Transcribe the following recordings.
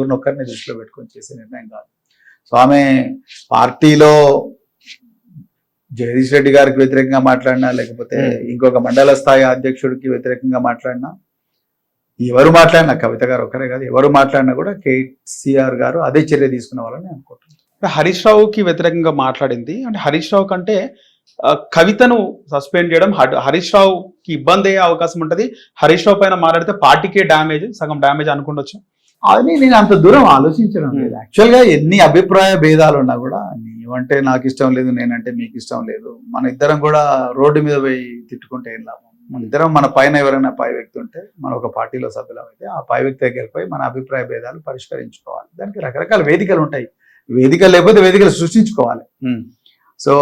ఒక్కరిని దృష్టిలో పెట్టుకొని చేసే నిర్ణయం కాదు. సో ఆమె పార్టీలో జగదీష్ రెడ్డి గారికి వ్యతిరేకంగా మాట్లాడినా, లేకపోతే ఇంకొక మండల స్థాయి అధ్యక్షుడికి వ్యతిరేకంగా మాట్లాడినా, ఎవరు మాట్లాడినా, కవిత గారు ఒక్కరే కాదు, ఎవరు మాట్లాడినా కూడా కేసీఆర్ గారు అదే చర్య తీసుకునే వాళ్ళని అనుకుంటున్నాను. హరీష్ రావుకి వ్యతిరేకంగా మాట్లాడింది అంటే హరీష్ రావు కంటే కవితను సస్పెండ్ చేయడం హరీష్ రావుకి ఇబ్బంది అయ్యే అవకాశం ఉంటుంది. హరీష్ రావు పైన మాట్లాడితే పార్టీకే డ్యామేజ్, సగం డ్యామేజ్ అనుకుండొచ్చు. అది నేను అంత దూరం ఆలోచించడం లేదు. యాక్చువల్గా ఎన్ని అభిప్రాయ భేదాలు ఉన్నా కూడా, నీవంటే నాకు ఇష్టం లేదు, నేనంటే మీకు ఇష్టం లేదు, మన ఇద్దరం కూడా రోడ్డు మీద పోయి తిట్టుకుంటే ఏం లాభం? మన ఇద్దరం, మన పైన ఎవరైనా పై వ్యక్తి ఉంటే, మన ఒక పార్టీలో సభ్యులం అయితే ఆ పై వ్యక్తి దగ్గరికి పోయి మన అభిప్రాయ భేదాలు పరిష్కరించుకోవాలి. దానికి రకరకాల వేదికలు ఉంటాయి. వేదికలు లేకపోతే వేదికలు సృష్టించుకోవాలి. సో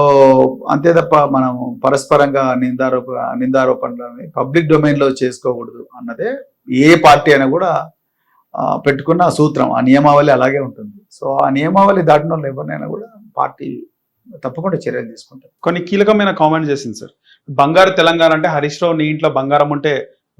అంతే తప్ప మనం పరస్పరంగా నిందారోపణలని పబ్లిక్ డొమైన్ లో చేసుకోకూడదు అన్నదే ఏ పార్టీ అయినా కూడా పెట్టుకున్న సూత్రం. ఆ నియమావళి అలాగే ఉంటుంది. సో ఆ నియమావళి దాటిన వాళ్ళు ఎవరినైనా కూడా పార్టీ తప్పకుండా చర్యలు తీసుకుంటారు. కొన్ని కీలకమైన కామెంట్ చేసింది సార్. బంగారు తెలంగాణ అంటే హరీష్ రావు నీ ఇంట్లో బంగారం ఉంటే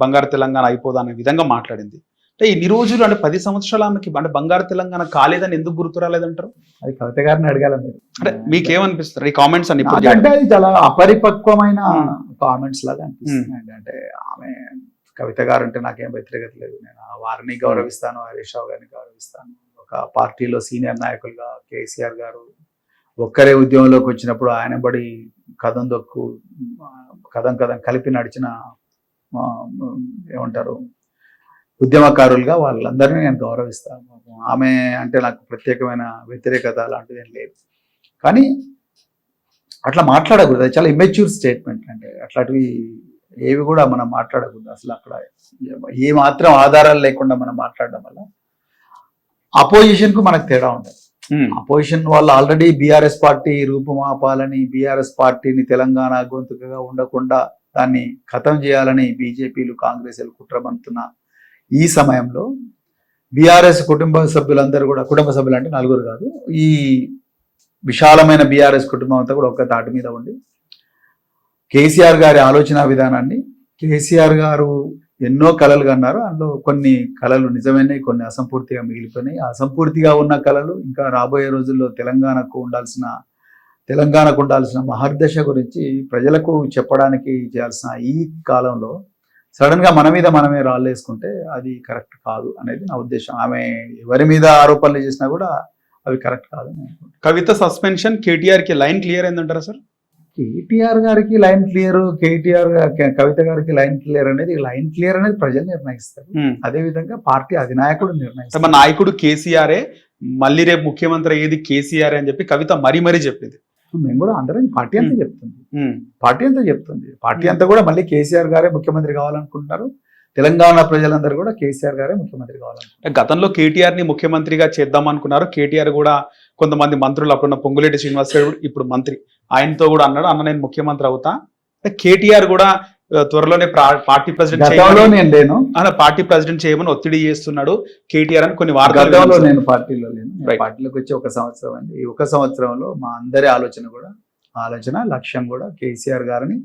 బంగారు తెలంగాణ అయిపోదా అనే విధంగా మాట్లాడింది. అంటే ఇన్ని రోజులు అంటే 10 సంవత్సరాలు ఆమెకి అంటే బంగారు తెలంగాణ కాలేదని ఎందుకు గుర్తు రాలేదంటారు? అది కవిత గారిని అడగాల మీరు. అంటే మీకేమనిపిస్తారు ఈ కామెంట్స్ అన్ని? అంటే అది చాలా అపరిపక్వమైన కామెంట్స్ లాగా అనిపిస్తుంది. అంటే ఆమె కవిత గారు అంటే నాకేం వ్యతిరేకత లేదు. నేను వారిని గౌరవిస్తాను, హరీష్ రావు గారిని గౌరవిస్తాను. ఒక పార్టీలో సీనియర్ నాయకులుగా కేసీఆర్ గారు ఒక్కరే ఉద్యమంలోకి వచ్చినప్పుడు ఆయన బడి కథం కలిపి నడిచిన ఏమంటారు ఉద్యమకారులుగా వాళ్ళందరినీ నేను గౌరవిస్తాను. ఆమె అంటే నాకు ప్రత్యేకమైన వ్యతిరేకత అలాంటిది ఏం లేదు. కానీ అట్లా మాట్లాడకూడదు. అది చాలా ఇమ్మెచ్యూర్ స్టేట్మెంట్. అంటే అట్లాంటివి ఏవి కూడా మనం మాట్లాడకూడదు. అసలు అక్కడ ఏ మాత్రం ఆధారాలు లేకుండా మనం మాట్లాడడం వల్ల అపోజిషన్ కు మనకు తేడా ఉంటుంది. అపోజిషన్ వాళ్ళు ఆల్రెడీ బీఆర్ఎస్ పార్టీ రూపుమాపాలని, బీఆర్ఎస్ పార్టీని తెలంగాణ గొంతుకగా ఉండకుండా దాన్ని ఖతం చేయాలని బీజేపీలు, కాంగ్రెస్లు కుట్రబంతున్న ఈ సమయంలో బీఆర్ఎస్ కుటుంబ సభ్యులందరూ కూడా, కుటుంబ సభ్యులు అంటే నలుగురు కాదు, ఈ విశాలమైన బీఆర్ఎస్ కుటుంబం అంతా కూడా ఒక్క తాటి మీద ఉండి కేసీఆర్ గారి ఆలోచన విధానాన్ని, కేసీఆర్ గారు ఎన్నో కళలు కన్నారు. అందులో కొన్ని కళలు నిజమైనవి, కొన్ని అసంపూర్తిగా మిగిలిపోయినాయి. అసంపూర్తిగా ఉన్న కళలు ఇంకా రాబోయే రోజుల్లో తెలంగాణకు ఉండాల్సిన మహర్దశ గురించి ప్రజలకు చెప్పడానికి చేయాల్సిన ఈ కాలంలో సడన్ గా మన మీద మనమే రాళ్ళేసుకుంటే అది కరెక్ట్ కాదు అనేది నా ఉద్దేశం. ఆమె ఎవరి మీద ఆరోపణలు చేసినా కూడా అవి కరెక్ట్ కాదు. కవిత సస్పెన్షన్ కేటీఆర్ కి లైన్ క్లియర్ అయిందంటారా సార్? కేటీఆర్ గారికి లైన్ క్లియర్, కవిత గారికి లైన్ క్లియర్ అనేది ప్రజలు నిర్ణయిస్తారు. అదే విధంగా పార్టీ అధినాయకుడు నిర్ణయిస్తారు. మన నాయకుడు కేసీఆరే, మళ్ళీ రేపు ముఖ్యమంత్రి ఏది కేసీఆర్ అని చెప్పి కవిత మరీ చెప్పింది. మేము కూడా అందరం పార్టీ అంతా చెప్తుంది. పార్టీ అంతా కూడా మళ్ళీ కేసీఆర్ గారే ముఖ్యమంత్రి కావాలనుకుంటున్నారు. తెలంగాణ ప్రజలందరూ కూడా కేసీఆర్ గారే ముఖ్యమంత్రి కావాలనుకుంటున్నారు. గతంలో కేటీఆర్ ని ముఖ్యమంత్రిగా చేద్దాం అనుకున్నారు. కేటీఆర్ కూడా కొంతమంది మంత్రులు, అప్పుడున్న పొంగులేటి శ్రీనివాస్ గారు ఇప్పుడు మంత్రి, ఆయనతో కూడా అన్నాడు అన్న నేను ముఖ్యమంత్రి అవుతా. కేటీఆర్ కూడా త్వరలోనే పార్టీ ప్రెసిడెంట్ చేయమని ఒత్తిడి చేస్తున్నాడు కేటీఆర్ అని కొన్ని వార్తలు. నేను పార్టీలో లేను. పార్టీలోకి వచ్చి 1 సంవత్సరం అండి. ఈ 1 సంవత్సరంలో మా అందరి ఆలోచన లక్ష్యం కూడా కేసీఆర్ గారిని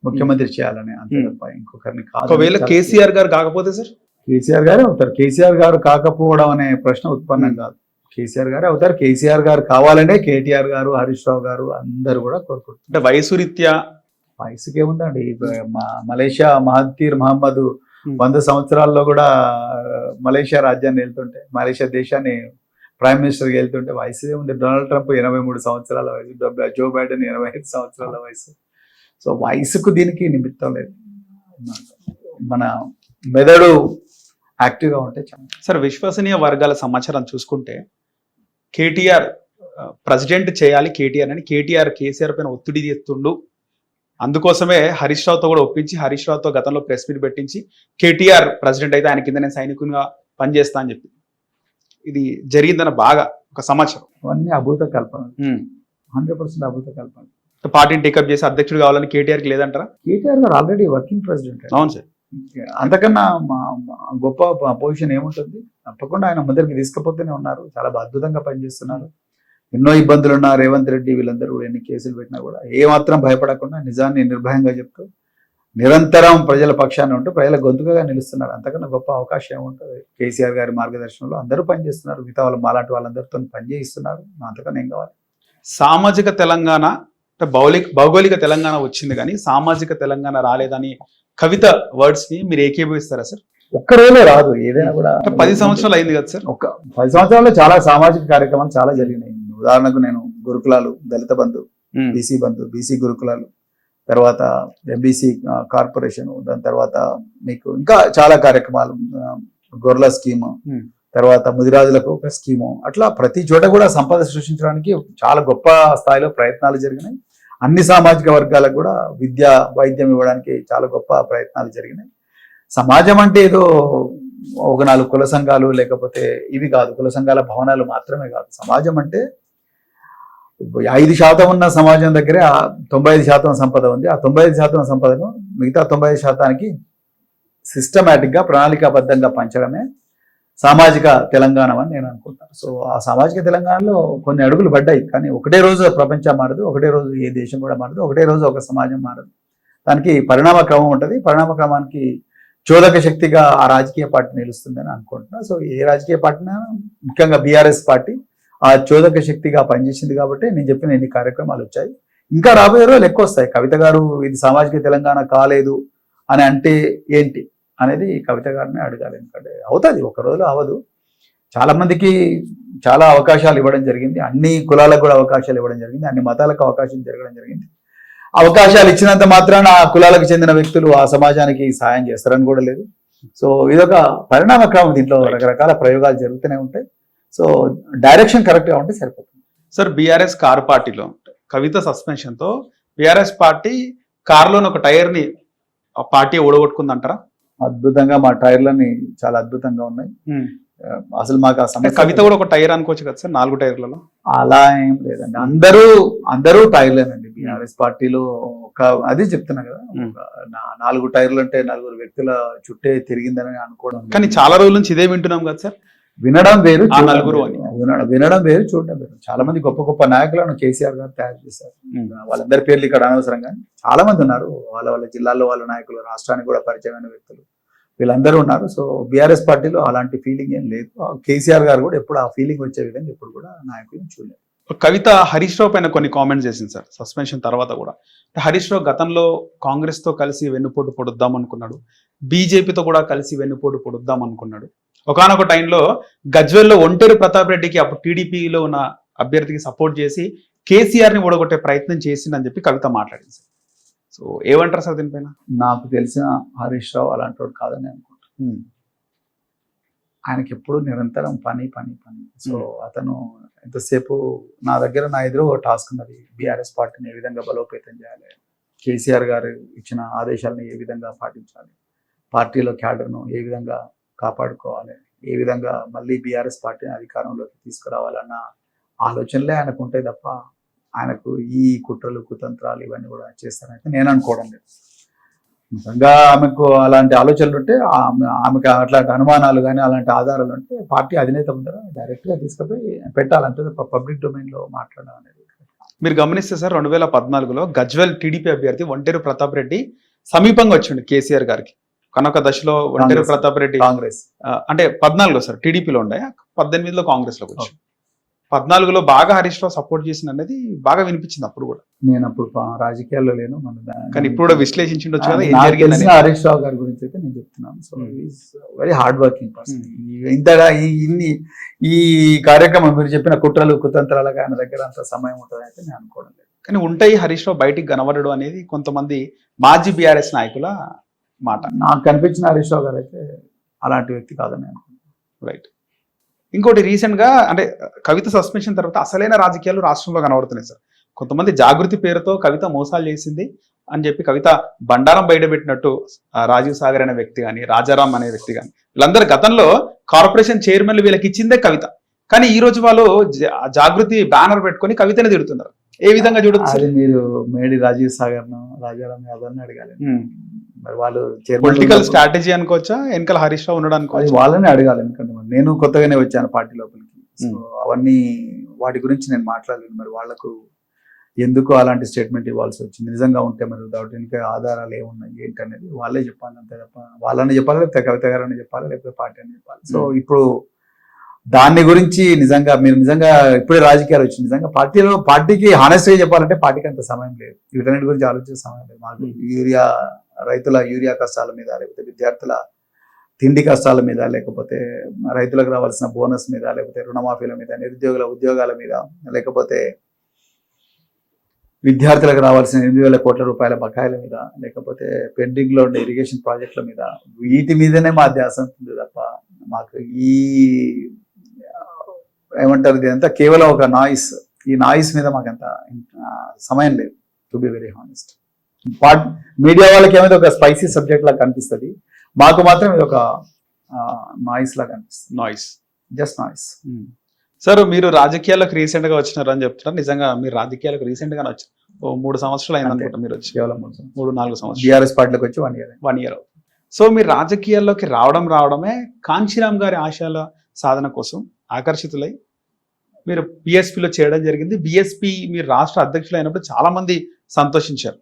ముఖ్యమంత్రి చేయాలని, అంతే తప్ప ఇంకొకరిని కాదు. ఒకవేళ కేసీఆర్ గారు కాకపోతే సార్? కేసీఆర్ గారే అవుతారు. కేసీఆర్ గారు కాకపోవడం అనే ప్రశ్న ఉత్పన్నం కాదు. కేసీఆర్ గారే అవుతారు. కేసీఆర్ గారు కావాలనే కేటీఆర్ గారు, హరీష్ రావు గారు అందరూ కూడా కోరుకుంటారు. అంటే వయసు రీత్యా వయసుకి ఏముందండి. మలేషియా మహతీర్ మహమ్మద్ 100 సంవత్సరాల్లో కూడా మలేషియా రాజ్యాన్ని వెళ్తుంటే, మలేషియా దేశాన్ని ప్రైమ్ మినిస్టర్కి వెళ్తుంటే వయసు ఏముంది. డొనాల్డ్ ట్రంప్ 83 సంవత్సరాల వయసు, జో బైడెన్ 25 సంవత్సరాల వయసు. సో వయసుకు దీనికి నిమిత్తం లేదు. మన మెదడు యాక్టివ్గా ఉంటే చాలు. సార్, విశ్వసనీయ వర్గాల సమాచారం చూసుకుంటే కేటీఆర్ ప్రెసిడెంట్ చేయాలి కేటీఆర్ అని కేసీఆర్ పైన ఒత్తిడి చేస్తుండు. అందుకోసమే హరీష్ రావుతో కూడా ఒప్పించి, హరీష్ రావుతో గతంలో ప్రెస్ మీట్ పెట్టించి కేటీఆర్ ప్రెసిడెంట్ అయితే ఆయన కింద నేను సైనికునిగా పనిచేస్తా అని చెప్పి ఇది జరిగిందన్న బాగా ఒక సమాచారం. అవన్నీ అభూత కల్పన, 100% అభూత కల్పన. పార్టీని టేకప్ చేసి అధ్యక్షుడు కావాలని కేటీఆర్కి లేదంటారా? కేటీఆర్ గారు ఆల్రెడీ వర్కింగ్ ప్రెసిడెంట్. అవును సార్. అంతకన్నా గొప్ప పొజిషన్ ఏముంటుంది? తప్పకుండా ఆయన ముందరికి తీసుకుపోతూనే ఉన్నారు. చాలా అద్భుతంగా పనిచేస్తున్నారు. ఎన్నో ఇబ్బందులు ఉన్నారు. రేవంత్ రెడ్డి వీళ్ళందరూ ఎన్ని కేసులు పెట్టినా కూడా ఏమాత్రం భయపడకుండా నిజాన్ని నిర్భయంగా చెప్తూ నిరంతరం ప్రజల పక్షాన్ని ఉంటూ ప్రజల గొంతుకగా నిలుస్తున్నారు. అంతకన్నా గొప్ప అవకాశం ఏముంటుంది? కేసీఆర్ గారి మార్గదర్శనంలో అందరూ పనిచేస్తున్నారు, మిగతా వాళ్ళు మాలాంటి వాళ్ళందరితో పనిచేయిస్తున్నారు. అంతకన్నా ఏం కావాలి? సామాజిక తెలంగాణ అంటే భౌగోళిక తెలంగాణ వచ్చింది కానీ సామాజిక తెలంగాణ రాలేదని కవిత వర్డ్స్ ని మీరు ఏకీభవిస్తారా సార్? ఒక్క రోజులో రాదు ఏదైనా కూడా. 10 సంవత్సరాలు అయింది కదా సార్. 10 సంవత్సరాల్లో చాలా సామాజిక కార్యక్రమాలు చాలా జరిగినాయి. ఉదాహరణకు నేను గురుకులాలు, దళిత బంధు, బీసీ బంధు, బీసీ గురుకులాలు, తర్వాత ఎంబీసీ కార్పొరేషన్, దాని తర్వాత మీకు ఇంకా చాలా కార్యక్రమాలు, గొర్రెల స్కీము, తర్వాత ముదిరాజులకు ఒక స్కీము, అట్లా ప్రతి చోట కూడా సంపద సృష్టించడానికి చాలా గొప్ప స్థాయిలో ప్రయత్నాలు జరిగినాయి. అన్ని సామాజిక వర్గాలకు కూడా విద్య, వైద్యం ఇవ్వడానికి చాలా గొప్ప ప్రయత్నాలు జరిగినాయి. సమాజం అంటే ఏదో ఒక 4 కుల సంఘాలు లేకపోతే ఇవి కాదు, కుల సంఘాల భవనాలు మాత్రమే కాదు. సమాజం అంటే 5% ఉన్న సమాజం దగ్గరే 95% సంపద ఉంది. ఆ 95% సంపదను మిగతా 95%కి సిస్టమేటిక్గా ప్రణాళికాబద్ధంగా పంచడమే సామాజిక తెలంగాణ అని నేను అనుకుంటాను. సో ఆ సామాజిక తెలంగాణలో కొన్ని అడుగులు పడ్డాయి, కానీ ఒకటే రోజు ప్రపంచం మారదు, ఒకటే రోజు ఏ దేశం కూడా మారదు, ఒకటే రోజు ఒక సమాజం మారదు. దానికి పరిణామ క్రమం ఉంటుంది. పరిణామ క్రమానికి చోదక శక్తిగా ఆ రాజకీయ పార్టీ నిలుస్తుందని అనుకుంటున్నా. సో ఏ రాజకీయ పార్టీనా, ముఖ్యంగా బీఆర్ఎస్ పార్టీ ఆ చోదక శక్తిగా పనిచేసింది కాబట్టి నేను చెప్పిన ఎన్ని కార్యక్రమాలు వచ్చాయి, ఇంకా రాబోయే రోజులు ఎక్కువ వస్తాయి. కవిత గారు ఇది సామాజిక తెలంగాణ కాలేదు అని అంటే ఏంటి అనేది కవిత గారిని అడగాలి. ఎందుకంటే అవుతుంది, ఒక రోజులో అవ్వదు. చాలా మందికి చాలా అవకాశాలు ఇవ్వడం జరిగింది, అన్ని కులాలకు కూడా అవకాశాలు ఇవ్వడం జరిగింది, అన్ని మతాలకు అవకాశం జరగడం జరిగింది. అవకాశాలు ఇచ్చినంత మాత్రాన ఆ కులాలకు చెందిన వ్యక్తులు ఆ సమాజానికి సాయం చేస్తారని కూడా లేదు. సో ఇదొక పరిణామ క్రమం, దీంట్లో రకరకాల ప్రయోగాలు జరుగుతూనే ఉంటాయి. సో డైరెక్షన్ కరెక్ట్గా ఉంటే సరిపోతుంది. సార్ బీఆర్ఎస్ కారు పార్టీలో కవిత సస్పెన్షన్ తో బీఆర్ఎస్ పార్టీ కారులోని ఒక టైర్ ని పార్టీ ఓడగొట్టుకుందంటారా? అద్భుతంగా మా టైర్లని చాలా అద్భుతంగా ఉన్నాయి. అసలు మాకు ఆ సమస్య, కవిత కూడా ఒక టైర్ అనుకోవచ్చు కదా సార్, 4 టైర్లలో? అలా ఏం లేదండి, అందరూ టైర్లేనండి బీఆర్ఎస్ పార్టీలో. అది చెప్తున్నా కదా, 4 టైర్లు అంటే 4 వ్యక్తుల చుట్టే తిరిగిందని అనుకోవడం. కానీ చాలా రోజుల నుంచి ఇదే వింటున్నాం కదా సార్. వినడం వేరు, వినడం వేరు, చూడడం వేరు. చాలా మంది గొప్ప గొప్ప నాయకులను కేసీఆర్ గారు తయారు చేశారు. వాళ్ళందరి పేర్లు ఇక్కడ అనవసరం, కానీ చాలా మంది ఉన్నారు. వాళ్ళ జిల్లాల్లో వాళ్ళ నాయకులు, రాష్ట్రానికి కూడా పరిచయమైన వ్యక్తులు, వీళ్ళందరూ ఉన్నారు. సో బీఆర్ఎస్ పార్టీలో అలాంటి ఫీలింగ్ ఏం లేదు. కేసీఆర్ గారు కూడా ఎప్పుడు ఆ ఫీలింగ్ వచ్చే విధంగా ఎప్పుడు కూడా నాయకులను చూడలేదు. కవిత హరీష్ రావు పైన కొన్ని కామెంట్స్ చేసింది సార్ సస్పెన్షన్ తర్వాత కూడా. హరీష్ రావు గతంలో కాంగ్రెస్ తో కలిసి వెన్నుపోటు పొడుద్దాం అనుకున్నాడు, బీజేపీతో కూడా కలిసి వెన్నుపోటు పొడుద్దాం అనుకున్నాడు. ఒకానొక టైంలో గజ్వేల్లో ఒంటేరు ప్రతాప్ రెడ్డికి అప్పుడు టీడీపీలో ఉన్న అభ్యర్థికి సపోర్ట్ చేసి కేసీఆర్ ని ఓడగొట్టే ప్రయత్నం చేసిందని చెప్పి కవిత మాట్లాడింది సార్. సో ఏమంటారు సార్ దీనిపైన? నాకు తెలిసిన హరీష్ రావు అలాంటి వాడు కాదని అనుకుంటున్నాను. ఆయనకి ఎప్పుడు నిరంతరం పని పని పని. సో అతను ఎంతసేపు నా ఎదురు ఒక టాస్క్ ఉన్నది, బీఆర్ఎస్ పార్టీని ఏ విధంగా బలోపేతం చేయాలి, కేసీఆర్ గారు ఇచ్చిన ఆదేశాలను ఏ విధంగా పాటించాలి, పార్టీలో క్యాడర్ను ఏ విధంగా కాపాడుకోవాలి, ఏ విధంగా మళ్ళీ బీఆర్ఎస్ పార్టీని అధికారంలోకి తీసుకురావాలన్న ఆలోచనలే ఆయనకు ఉంటాయి తప్ప ఆయనకు ఈ కుట్రలు కుతంత్రాలు ఇవన్నీ కూడా చేస్తానైతే నేను అనుకోవడం లేదు. నిజంగా ఆమెకు అలాంటి ఆలోచనలు ఉంటే, ఆమెకు అట్లాంటి అనుమానాలు కానీ అలాంటి ఆధారాలు ఉంటే పార్టీ అధినేత ముందర డైరెక్ట్గా తీసుకుపోయి పెట్టాలంటే పబ్లిక్ డొమైన్లో మాట్లాడడం అనేది. మీరు గమనిస్తే సార్ 2014లో గజ్వేల్ టీడీపీ అభ్యర్థి ఒంటేరు ప్రతాప్ రెడ్డి సమీపంగా వచ్చిండు కేసీఆర్ గారికి. కనొక దశలో ఒంటేరు ప్రతాప్ రెడ్డి కాంగ్రెస్ అంటే 14లో సార్ టీడీపీలో ఉండే, 18లో కాంగ్రెస్ లోకి వచ్చి 14లో బాగా హరీష్ రావు సపోర్ట్ చేసిన అనేది బాగా వినిపించింది అప్పుడు కూడా. నేను అప్పుడు రాజకీయాల్లో లేను, కానీ ఇప్పుడు కూడా విశ్లేషించుండొచ్చు కదా ఏం జరిగింది. హరీష్ రావు గారి గురించి అయితే నేను చెప్తున్నాను. So is very hard working person. ఇంతగా ఈ కార్యక్రమం మీరు చెప్పిన కుట్రలు కుతంత్రాలుగా ఆయన దగ్గర అంత సమయం ఉంటుంది అయితే నేను అనుకోవడం లేదు. కానీ ఉంటాయి హరీష్ రావు బయటికి కనబడడం అనేది కొంతమంది మాజీ బీఆర్ఎస్ నాయకుల మాట. నాకు కనిపించిన హరీష్ రావు గారు అయితే అలాంటి వ్యక్తి కాదని అనుకుంటున్నాను. రైట్. ఇంకోటి రీసెంట్ గా అంటే కవిత సస్పెన్షన్ తర్వాత అసలైన రాజకీయాలు రాష్ట్రంలో కనబడుతున్నాయి సార్. కొంతమంది జాగృతి పేరుతో కవిత మోసాలు చేసింది అని చెప్పి కవిత బండారం బయటపెట్టినట్టు రాజీవ్ సాగర్ అనే వ్యక్తి కానీ, రాజారాం అనే వ్యక్తి కానీ, వీళ్ళందరూ గతంలో కార్పొరేషన్ చైర్మన్లు వీళ్ళకి ఇచ్చిందే కవిత. కానీ ఈ రోజు వాళ్ళు జాగృతి బ్యానర్ పెట్టుకొని కవితని తిడుతున్నారు. ఏ విధంగా చూడొచ్చు? అది మీరు మేడి రాజీవ్ సాగర్ ను, రాజారాం యాదవ్ అడగాలి. మరి వాళ్ళు పొలిటికల్ స్ట్రాటజీ అనుకోవచ్చా, వెనకాల హరీష్ రావు ఉండడం అనుకోవచ్చు? వాళ్ళని అడగాలి. ఎందుకంటే నేను కొత్తగానే వచ్చాను పార్టీ లోపలికి, సో అవన్నీ వాటి గురించి నేను మాట్లాడలేను. మరి వాళ్లకు ఎందుకు అలాంటి స్టేట్మెంట్ ఇవ్వాల్సి వచ్చింది, నిజంగా ఉంటే మరి దాంట్లో ఇంకా ఆధారాలు ఏమున్నాయి ఏంటి అనేది వాళ్ళే చెప్పాలి, అంతే తప్ప వాళ్ళని చెప్పాలి, లేకపోతే కవిత గారని చెప్పాలి, లేకపోతే పార్టీ అని చెప్పాలి. సో ఇప్పుడు దాని గురించి నిజంగా మీరు నిజంగా ఇప్పుడే రాజకీయాలు వచ్చింది, నిజంగా పార్టీకి హానెస్ట్గా చెప్పాలంటే పార్టీకి అంత సమయం లేదు, వీటన్నిటి గురించి ఆలోచించే సమయం లేదు. మాకు రైతుల యూరియా కష్టాల మీద, లేకపోతే విద్యార్థుల తిండి కష్టాల మీద, లేకపోతే రైతులకు రావాల్సిన బోనస్ మీద, లేకపోతే రుణమాఫీల మీద, నిరుద్యోగుల ఉద్యోగాల మీద, లేకపోతే విద్యార్థులకు రావాల్సిన 8,000 కోట్ల రూపాయల బకాయిల మీద, లేకపోతే పెండింగ్ లో ఉండే ఇరిగేషన్ ప్రాజెక్టుల మీద, వీటి మీదనే మా ధ్యాస ఉంటుంది తప్ప మాకు ఈ ఏమంటారు ఇదంతా కేవలం ఒక నాయిస్, ఈ నాయిస్ మీద మాకంత సమయం లేదు, to be very honest. Media వాళ్ళకి ఏమైతే ఒక స్పైసీ సబ్జెక్ట్ లాగా కనిపిస్తుంది, మాకు మాత్రం ఇది ఒక నాయిస్ లాగా కనిపిస్తుంది, నాయిస్, జస్ట్ నాయిస్. సార్ మీరు రాజకీయాలకు రీసెంట్ గా వచ్చినారు అని చెప్తున్నారు, నిజంగా మీరు రాజకీయాలకు రీసెంట్ గా వచ్చారు, 3 సంవత్సరాలు అయింది అనుకుంటా మీరు వచ్చి, కేవలం 3-4 సంవత్సరాలు బీఆర్ఎస్ పార్టీలోకి వచ్చి 1 year. సో మీరు రాజకీయాల్లోకి రావడమే కాంచీరామ్ గారి ఆశయాల సాధన కోసం ఆకర్షితులై మీరు బిఎస్పీలో చేయడం జరిగింది. బిఎస్పీ మీరు రాష్ట్ర అధ్యక్షులు అయినప్పుడు చాలా మంది సంతోషించారు,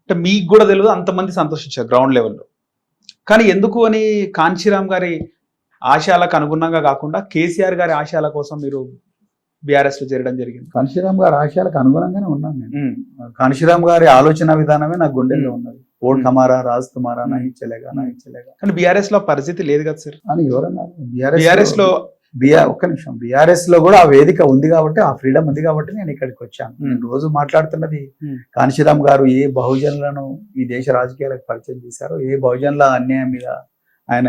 అంటే మీకు కూడా తెలియదు అంతమంది సంతోషించారు గ్రౌండ్ లెవెల్లో. కానీ ఎందుకు అని కాంచీరామ్ గారి ఆశయాలకు అనుగుణంగా కాకుండా కేసీఆర్ గారి ఆశయాల కోసం మీరు బీఆర్ఎస్ లో చేరడం జరిగింది? కాంశీరామ్ గారి ఆశయాలకు అనుగుణంగానే ఉన్నాను నేను. కాంశీరామ్ గారి ఆలోచన విధానమే నాకు గుండెల్లో ఉన్నది. ఓట్ హమారా, రాజ్ తుమారా, నహీ చలేగా. కానీ బీఆర్ఎస్ లో పరిస్థితి లేదు కదా సార్ అని ఎవరన్నారు? బీఆర్ఎస్ లో ఒక్క నిమిషం, బీఆర్ఎస్ లో కూడా ఆ వేదిక ఉంది కాబట్టి, ఆ ఫ్రీడమ్ ఉంది కాబట్టి నేను ఇక్కడికి వచ్చాను. నేను రోజు మాట్లాడుతున్నది కాంశీరామ్ గారు ఏ బహుజనులను ఈ దేశ రాజకీయాలకు పరిచయం చేశారో, ఏ బహుజనుల అన్యాయం మీద ఆయన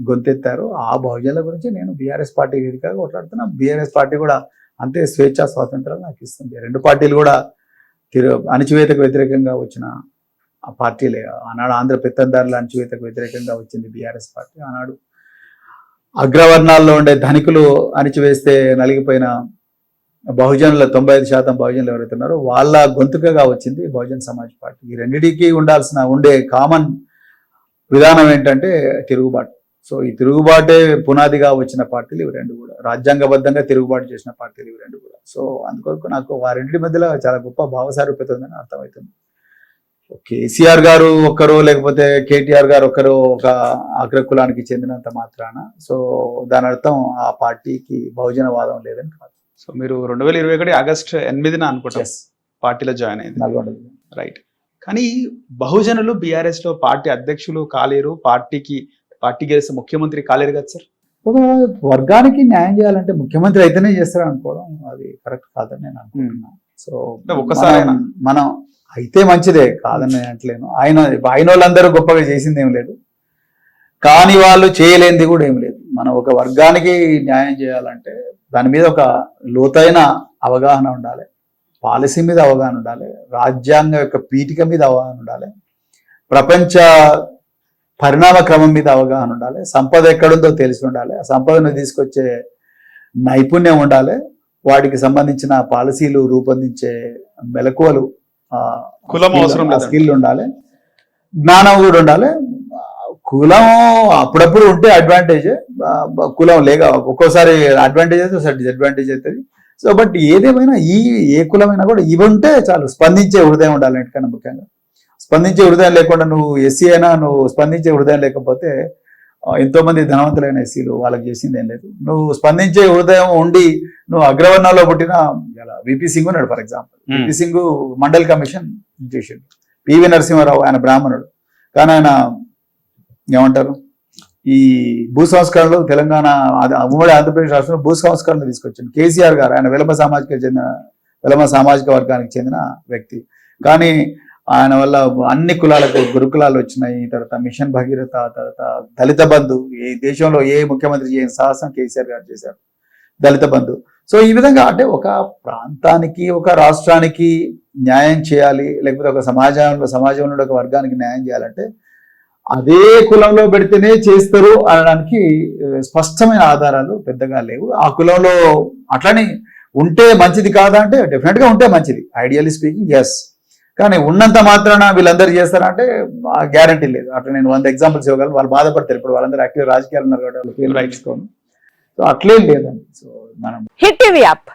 గొంతెత్తారో ఆ బహుజనుల గురించి నేను బీఆర్ఎస్ పార్టీ వేదికగా కొట్లాడుతున్నా. బీఆర్ఎస్ పార్టీ కూడా అంతే స్వేచ్ఛా స్వాతంత్రాలు నాకు ఇస్తుంది. 2 పార్టీలు కూడా అణచివేతకు వ్యతిరేకంగా వచ్చిన ఆ పార్టీలే. ఆనాడు ఆంధ్ర పెత్తందారుల అణచివేతకు వ్యతిరేకంగా వచ్చింది బీఆర్ఎస్ పార్టీ. ఆనాడు అగ్రవర్ణాల్లో ఉండే ధనికులు అణిచివేస్తే నలిగిపోయిన బహుజనుల 95% బహుజనులు ఎవరైతే ఉన్నారో వాళ్ళ గొంతుకగా వచ్చింది బహుజన్ సమాజ్ పార్టీ. ఈ రెండిటికి ఉండే కామన్ విధానం ఏంటంటే తిరుగుబాటు. సో ఈ తిరుగుబాటే పునాదిగా వచ్చిన పార్టీలు ఇవి 2 కూడా, రాజ్యాంగబద్ధంగా తిరుగుబాటు చేసిన పార్టీలు ఇవి 2 కూడా. సో అందుకొరకు నాకు వారింటి మధ్యలో చాలా గొప్ప భావసారూప్యత ఉందని అర్థమవుతుంది. కేసీఆర్ గారు ఒక్కరు, లేకపోతే కేటీఆర్ గారు ఒక్కరు ఒక అగ్రకులానికి చెందినంత మాత్రాన సో దాని అర్థం ఆ పార్టీకి బహుజనవాదం లేదని కాదు. సో మీరు 2021 ఆగస్టు 8న అనుకుంటా పార్టీలో జాయిన్ అయింది. రైట్. కానీ బహుజనులు బీఆర్ఎస్ లో పార్టీ అధ్యక్షులు కాలేరు, పార్టీ గెలిస్తే ముఖ్యమంత్రి కాలేరు కదా సార్? ఒక వర్గానికి న్యాయం చేయాలంటే ముఖ్యమంత్రి అయితేనే చేస్తారు అనుకోవడం అది కరెక్ట్ కాదని నేను అనుకుంటున్నాను. సో ఒకసారి మనం అయితే మంచిదే, కాదని అంటలేను. ఆయన వాళ్ళందరూ గొప్పగా చేసింది ఏం లేదు, కానీ వాళ్ళు చేయలేనిది కూడా ఏం లేదు. మనం ఒక వర్గానికి న్యాయం చేయాలంటే దాని మీద ఒక లోతైన అవగాహన ఉండాలి, పాలసీ మీద అవగాహన ఉండాలి, రాజ్యాంగం యొక్క పీఠిక మీద అవగాహన ఉండాలి, ప్రపంచ పరిణామ క్రమం మీద అవగాహన ఉండాలి, సంపద ఎక్కడుందో తెలిసి ఉండాలి, ఆ సంపదను తీసుకొచ్చే నైపుణ్యం ఉండాలి, వాటికి సంబంధించిన పాలసీలు రూపొందించే మెలకువలు కులం అవసరం లేదు, స్కిల్ ఉండాలి, జ్ఞానం కూడా ఉండాలి. కులం అప్పుడప్పుడు ఉంటే అడ్వాంటేజ్, కులం లేక ఒక్కోసారి అడ్వాంటేజ్ అయితే ఒకసారి డిసడ్వాంటేజ్ అవుతుంది. సో బట్ ఏదేమైనా ఏ కులమైనా కూడా ఇవి ఉంటే చాలు. స్పందించే హృదయం ఉండాలి ఎందుకన్నా, ముఖ్యంగా స్పందించే హృదయం లేకుండా నువ్వు ఎస్సీ అయినా నువ్వు స్పందించే హృదయం లేకపోతే ఎంతో మంది ధనవంతులైన ఎస్సీలు వాళ్ళకి చేసింది ఏం లేదు. నువ్వు స్పందించే హృదయం ఉండి నువ్వు అగ్రవర్ణంలో పుట్టిన విపి సింగ్ ఉన్నాడు for example. VP Singh mandal commission చేసిండు. పివి నరసింహారావు ఆయన బ్రాహ్మణుడు, కానీ ఆయన ఏమంటారు ఈ భూ సంస్కరణలు తెలంగాణ ఉమ్మడి ఆంధ్రప్రదేశ్ రాష్ట్రంలో భూ సంస్కరణలు తీసుకొచ్చింది. కేసీఆర్ గారు ఆయన వెలమ సామాజిక వర్గానికి చెందిన వ్యక్తి, కానీ ఆయన వల్ల అన్ని కులాలకు గురుకులాలు వచ్చినాయి. తర్వాత మిషన్ భగీరథ, తర్వాత దళిత బంధు, ఈ దేశంలో ఏ ముఖ్యమంత్రి చేయని సాహసం కేసీఆర్ గారు చేశారు, దళిత బంధు. సో ఈ విధంగా అంటే ఒక ప్రాంతానికి ఒక రాష్ట్రానికి న్యాయం చేయాలి, లేకపోతే ఒక సమాజంలో ఒక వర్గానికి న్యాయం చేయాలంటే అదే కులంలో పెడితేనే చేస్తారు అనడానికి స్పష్టమైన ఆధారాలు పెద్దగా లేవు. ఆ కులంలో అట్లని ఉంటే మంచిది కాదా అంటే డెఫినెట్ గా ఉంటే మంచిది, ఐడియల్లీ స్పీకింగ్ ఎస్. కానీ ఉన్నంత మాత్రాన వీళ్ళందరూ చేస్తారంటే గ్యారంటీ లేదు. అట్లా నేను 100 ఎగ్జాంపుల్స్ ఇవ్వగలను. వాళ్ళు బాధపడతారు, ఇప్పుడు వాళ్ళందరూ యాక్టివ్ రాజకీయాలు ఉన్నారు కాబట్టి వాళ్ళు రైట్. సో అట్లేం లేదండి. సో మనం హిట్ టీవీ యాప్